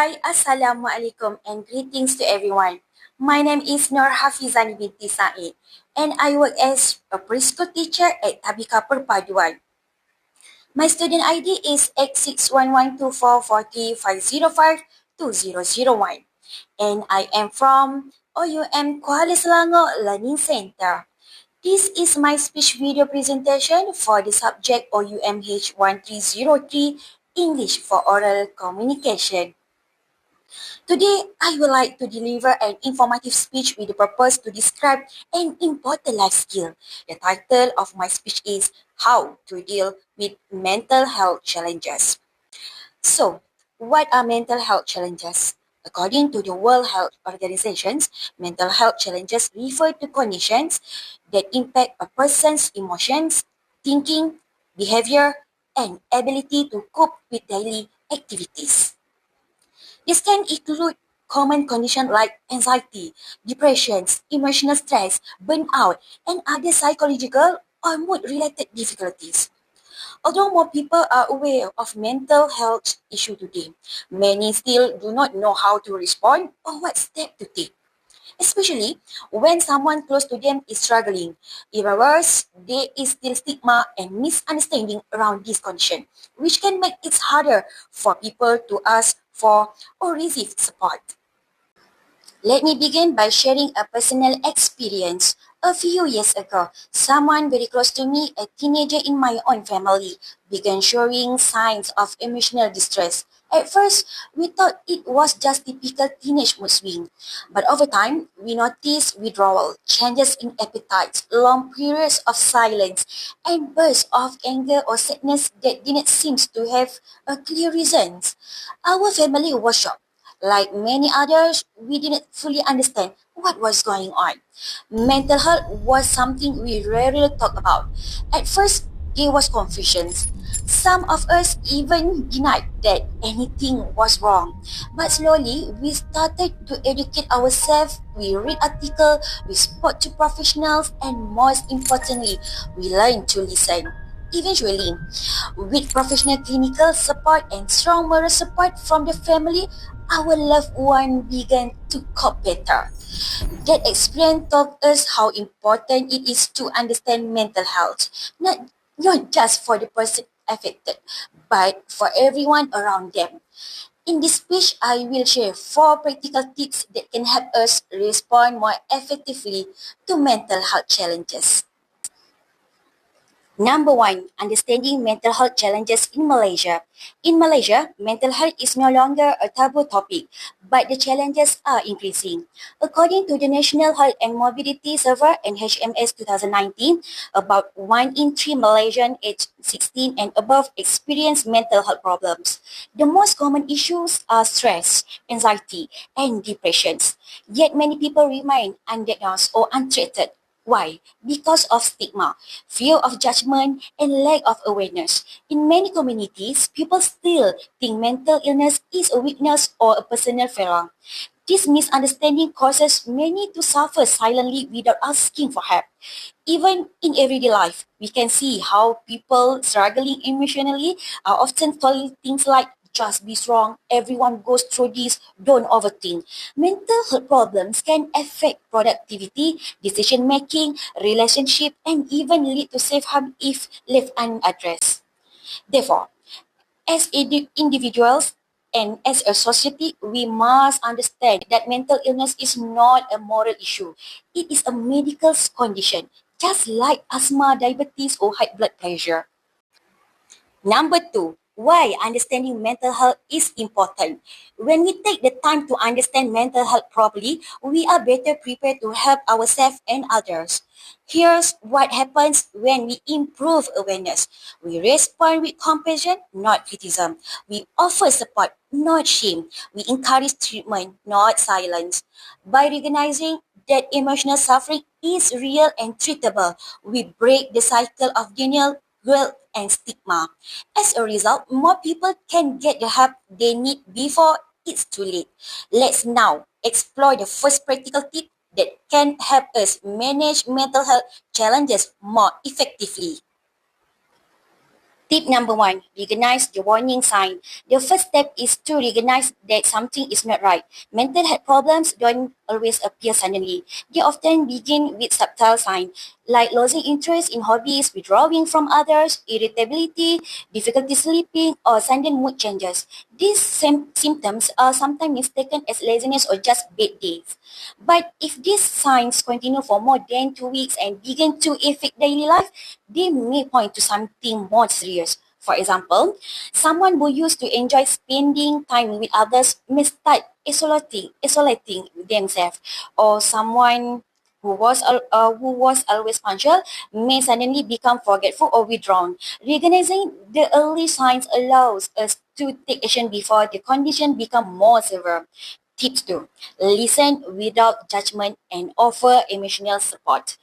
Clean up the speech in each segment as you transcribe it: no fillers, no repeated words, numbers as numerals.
Hi, Assalamualaikum and greetings to everyone. My name is Nur Hafizani binti Said and I work as a preschool teacher at Tabika Perpaduan. My student ID is X61124435052001 and I am from OUM Kuala Selangor Learning Center. This is my speech video presentation for the subject OUMH1303 English for Oral Communication. Today, I would like to deliver an informative speech with the purpose to describe an important life skill. The title of my speech is How to Deal with Mental Health Challenges. So, what are mental health challenges? According to the World Health Organizations, mental health challenges refer to conditions that impact a person's emotions, thinking, behavior, and ability to cope with daily activities. This can include common conditions like anxiety, depression, emotional stress, burnout, and other psychological or mood-related difficulties. Although more people are aware of mental health issues today, many still do not know how to respond or what step to take, especially when someone close to them is struggling. Even worse, there is still stigma and misunderstanding around this condition, which can make it harder for people to ask for or receive support. Let me begin by sharing a personal experience. A few years ago, someone very close to me, a teenager in my own family, began showing signs of emotional distress. At first, we thought it was just typical teenage mood swing. But over time, we noticed withdrawal, changes in appetite, long periods of silence, and bursts of anger or sadness that didn't seem to have a clear reasons. Our family was shocked. Like many others, we didn't fully understand what was going on. Mental health was something we rarely talk about. At first, there was confusion. Some of us even denied that anything was wrong. But slowly, we started to educate ourselves. We read articles, we spoke to professionals, and most importantly, we learned to listen. Eventually, with professional clinical support and strong moral support from the family, our loved one began to cope better. That experience taught us how important it is to understand mental health, not just for the person affected, but for everyone around them. In this speech, I will share 4 practical tips that can help us respond more effectively to mental health challenges. Number 1, understanding mental health challenges in Malaysia. In Malaysia, mental health is no longer a taboo topic, but the challenges are increasing. According to the National Health and Mobility Survey NHMS 2019, about 1 in 3 Malaysians aged 16 and above experience mental health problems. The most common issues are stress, anxiety, and depressions. Yet many people remain undiagnosed or untreated. Why? Because of stigma, fear of judgment, and lack of awareness. In many communities, people still think mental illness is a weakness or a personal flaw. This misunderstanding causes many to suffer silently without asking for help. Even in everyday life, we can see how people struggling emotionally are often told things like, just be strong, everyone goes through this, don't overthink. Mental health problems can affect productivity, decision making, relationship, and even lead to self-harm if left unaddressed. Therefore, as individuals and as a society, we must understand that mental illness is not a moral issue. It is a medical condition, just like asthma, diabetes, or high blood pressure. Number 2, why understanding mental health is important. When we take the time to understand mental health properly, we are better prepared to help ourselves and others. Here's what happens when we improve awareness. We respond with compassion, not criticism. We offer support, not shame. We encourage treatment, not silence. By recognizing that emotional suffering is real and treatable, we break the cycle of denial, guilt, and stigma. As a result, more people can get the help they need before it's too late. Let's now explore the first practical tip that can help us manage mental health challenges more effectively. Tip number 1, recognize the warning sign. The first step is to recognize that something is not right. Mental health problems don't always appear suddenly. They often begin with subtle signs like losing interest in hobbies, withdrawing from others, irritability, difficulty sleeping, or sudden mood changes. These symptoms are sometimes mistaken as laziness or just bad days. But if these signs continue for more than 2 weeks and begin to affect daily life, they may point to something more serious. For example, someone who used to enjoy spending time with others may start isolating themselves, or someone who was always punctual may suddenly become forgetful or withdrawn. Recognizing the early signs allows us to take action before the condition become more severe. Tips 2. Listen without judgment and offer emotional support.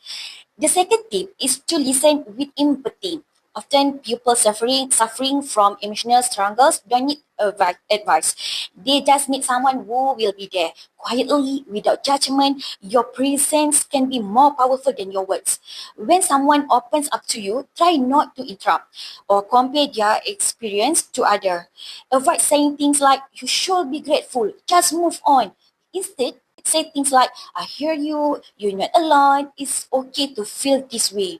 The second tip is to listen with empathy. Often people suffering from emotional struggles don't need advice. They just need someone who will be there quietly without judgment. Your presence can be more powerful than your words. When someone opens up to you, try not to interrupt or compare their experience to others. Avoid saying things like, you should be grateful, just move on. Instead, say things like, I hear you, you're not alone, it's okay to feel this way.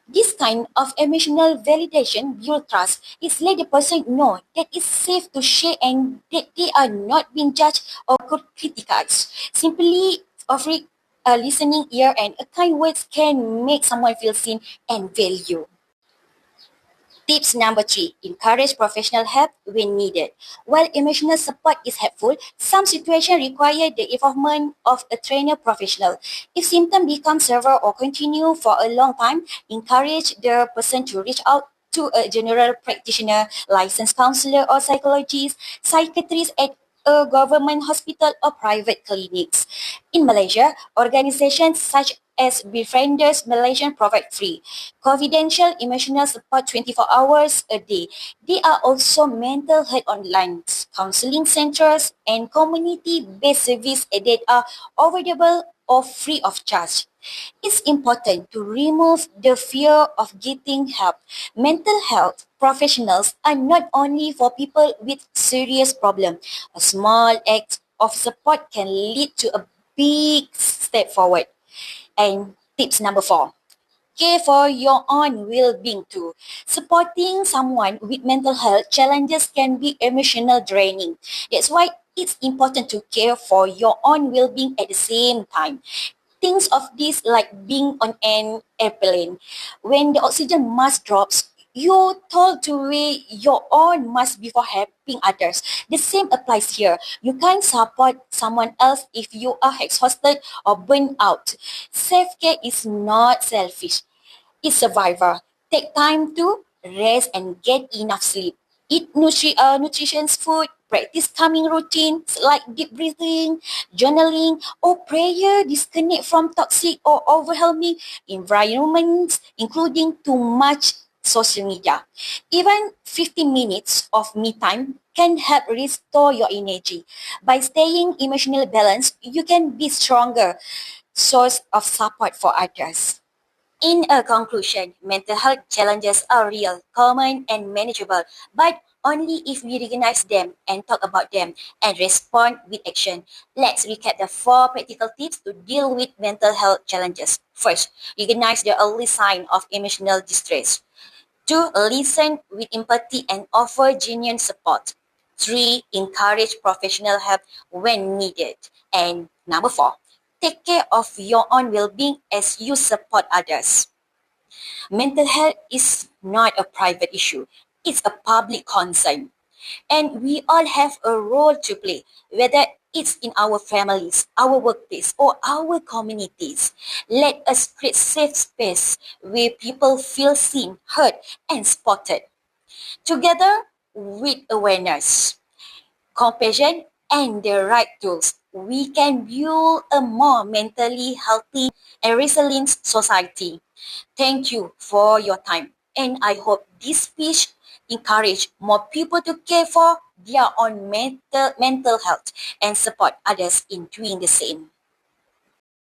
This kind of emotional validation builds trust. It's let the person know that it's safe to share and that they are not being judged or criticized. Simply offering a listening ear and a kind words can make someone feel seen and valued. Tips number 3, encourage professional help when needed. While emotional support is helpful, some situations require the involvement of a trained professional. If symptoms become severe or continue for a long time, encourage the person to reach out to a general practitioner, licensed counselor or psychologist, psychiatrist at a government hospital or private clinics. In Malaysia, organizations such as Befrienders Malaysia provide free, confidential emotional support 24 hours a day. There are also mental health online counseling centers and community-based services that are available or free of charge. It's important to remove the fear of getting help. Mental health professionals are not only for people with serious problems. A small act of support can lead to a big step forward. And tips number 4, care for your own well-being too. Supporting someone with mental health challenges can be emotional draining. That's why it's important to care for your own well-being at the same time. Think of this like being on an airplane. When the oxygen mask drops, you're told to weigh your own mask before helping others. The same applies here. You can't support someone else if you are exhausted or burnt out. Self-care is not selfish. It's survivor. Take time to rest and get enough sleep. Eat nutritious food, practice calming routines like deep breathing, journaling, or prayer. Disconnect from toxic or overwhelming environments, including too much social media. Even 15 minutes of me time can help restore your energy. By staying emotionally balanced, you can be stronger source of support for others. In a conclusion, mental health challenges are real, common, and manageable, but only if we recognize them and talk about them and respond with action. Let's recap the 4 practical tips to deal with mental health challenges. First, recognize the early sign of emotional distress. 2. Listen with empathy and offer genuine support. 3. Encourage professional help when needed. And number 4, take care of your own well-being as you support others. Mental health is not a private issue. It's a public concern. And we all have a role to play, whether it's in our families, our workplace, or our communities. Let us create safe space where people feel seen, heard, and spotted. Together with awareness, compassion, and the right tools, we can build a more mentally healthy and resilient society. Thank you for your time, and I hope this speech encourage more people to care for their own mental health and support others in doing the same.